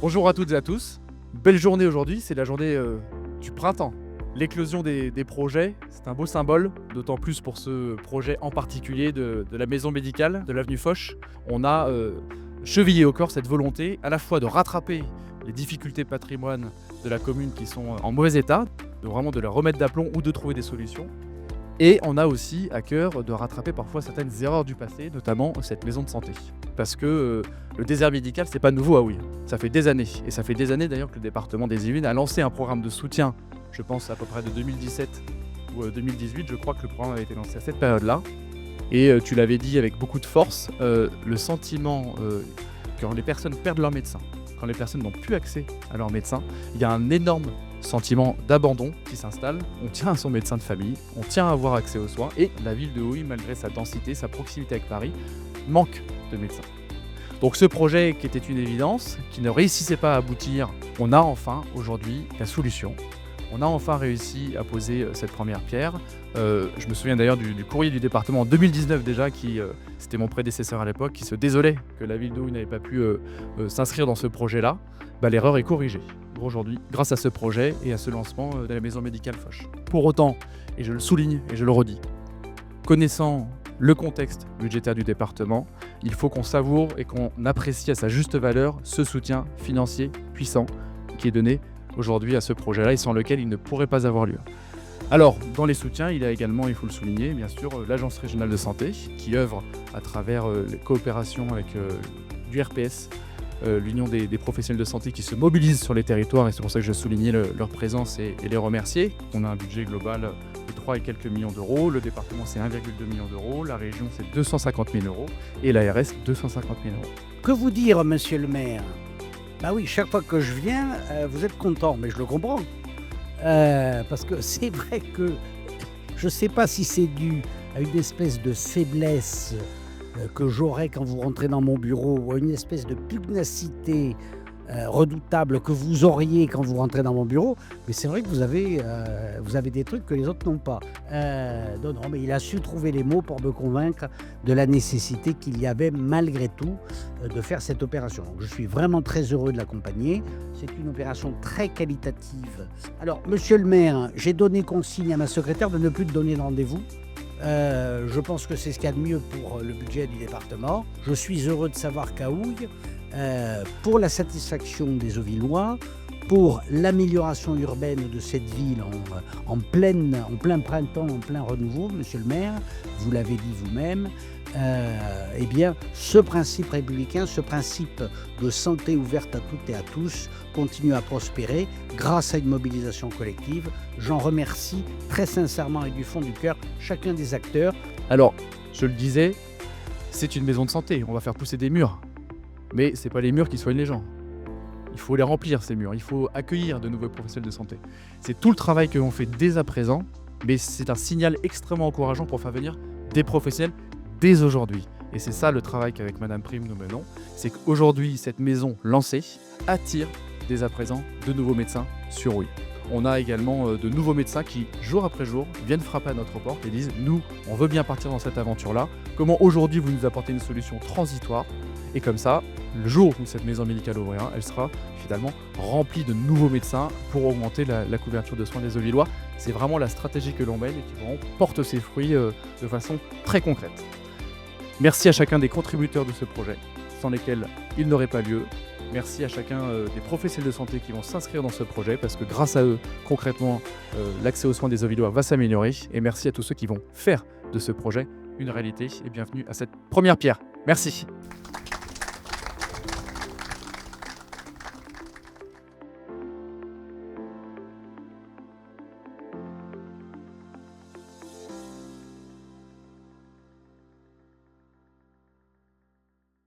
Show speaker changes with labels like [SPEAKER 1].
[SPEAKER 1] Bonjour à toutes et à tous. Belle journée aujourd'hui, c'est la journée du printemps. L'éclosion des projets, c'est un beau symbole, d'autant plus pour ce projet en particulier de la maison médicale de l'avenue Foch. On a chevillé au corps cette volonté à la fois de rattraper les difficultés patrimoine de la commune qui sont en mauvais état, de la remettre d'aplomb ou de trouver des solutions. Et on a aussi à cœur de rattraper parfois certaines erreurs du passé, notamment cette maison de santé. Parce que le désert médical, c'est pas nouveau à Houille. Ça fait des années. Et ça fait des années d'ailleurs que le département des Yvelines a lancé un programme de soutien, je pense à peu près de 2017 ou 2018. Je crois que le programme avait été lancé à cette période-là. Et tu l'avais dit avec beaucoup de force, le sentiment quand les personnes perdent leur médecin, quand les personnes n'ont plus accès à leur médecin, il y a un énorme sentiment d'abandon qui s'installe. On tient à son médecin de famille, on tient à avoir accès aux soins et la ville de Houille, malgré sa densité, sa proximité avec Paris, manque de médecins. Donc ce projet qui était une évidence, qui ne réussissait pas à aboutir, on a enfin aujourd'hui la solution. On a enfin réussi à poser cette première pierre. Je me souviens d'ailleurs du courrier du département en 2019 déjà, c'était mon prédécesseur à l'époque, qui se désolait que la ville de Houille n'avait pas pu s'inscrire dans ce projet-là. L'erreur est corrigée aujourd'hui grâce à ce projet et à ce lancement de la maison médicale Foch. Pour autant, et je le souligne et je le redis, connaissant le contexte budgétaire du département, il faut qu'on savoure et qu'on apprécie à sa juste valeur ce soutien financier puissant qui est donné aujourd'hui à ce projet-là et sans lequel il ne pourrait pas avoir lieu. Alors, dans les soutiens, il y a également, il faut le souligner, bien sûr, l'Agence régionale de santé qui œuvre à travers les coopérations avec du RPS, l'Union des professionnels de santé qui se mobilisent sur les territoires, et c'est pour ça que je soulignais leur présence et les remercier. On a un budget global de 3 et quelques millions d'euros, le département c'est 1,2 million d'euros, la région c'est 250 000 euros et l'ARS 250 000 euros.
[SPEAKER 2] Que vous dire, monsieur le maire? Bah oui, chaque fois que je viens, vous êtes content, mais je le comprends. Parce que c'est vrai que je ne sais pas si c'est dû à une espèce de faiblesse que j'aurais quand vous rentrez dans mon bureau, ou à une espèce de pugnacité redoutable que vous auriez quand vous rentrez dans mon bureau, mais c'est vrai que vous avez des trucs que les autres n'ont pas. Non, mais il a su trouver les mots pour me convaincre de la nécessité qu'il y avait malgré tout de faire cette opération. Donc, je suis vraiment très heureux de l'accompagner. C'est une opération très qualitative. Alors, monsieur le maire, j'ai donné consigne à ma secrétaire de ne plus te donner de rendez-vous. Je pense que c'est ce qu'il y a de mieux pour le budget du département. Je suis heureux de savoir qu'à Houille, pour la satisfaction des Auvillois, pour l'amélioration urbaine de cette ville en plein printemps, en plein renouveau, monsieur le maire, vous l'avez dit vous-même, eh bien, ce principe républicain, ce principe de santé ouverte à toutes et à tous continue à prospérer grâce à une mobilisation collective. J'en remercie très sincèrement et du fond du cœur chacun des acteurs.
[SPEAKER 1] Alors, je le disais, c'est une maison de santé, on va faire pousser des murs. Mais ce n'est pas les murs qui soignent les gens. Il faut les remplir, ces murs. Il faut accueillir de nouveaux professionnels de santé. C'est tout le travail que l'on fait dès à présent, mais c'est un signal extrêmement encourageant pour faire venir des professionnels dès aujourd'hui. Et c'est ça le travail qu'avec Madame Prime nous menons. C'est qu'aujourd'hui, cette maison lancée attire dès à présent de nouveaux médecins sur Houille. On a également de nouveaux médecins qui, jour après jour, viennent frapper à notre porte et disent « Nous, on veut bien partir dans cette aventure-là. Comment aujourd'hui vous nous apportez une solution transitoire ?» Et comme ça, le jour où cette maison médicale ouvrira, elle sera finalement remplie de nouveaux médecins pour augmenter la couverture de soins des Auvillois. C'est vraiment la stratégie que l'on mène et qui vraiment porte ses fruits de façon très concrète. Merci à chacun des contributeurs de ce projet, sans lesquels il n'aurait pas lieu. Merci à chacun des professionnels de santé qui vont s'inscrire dans ce projet, parce que grâce à eux, concrètement, l'accès aux soins des Auvillois va s'améliorer. Et merci à tous ceux qui vont faire de ce projet une réalité. Et bienvenue à cette première pierre. Merci.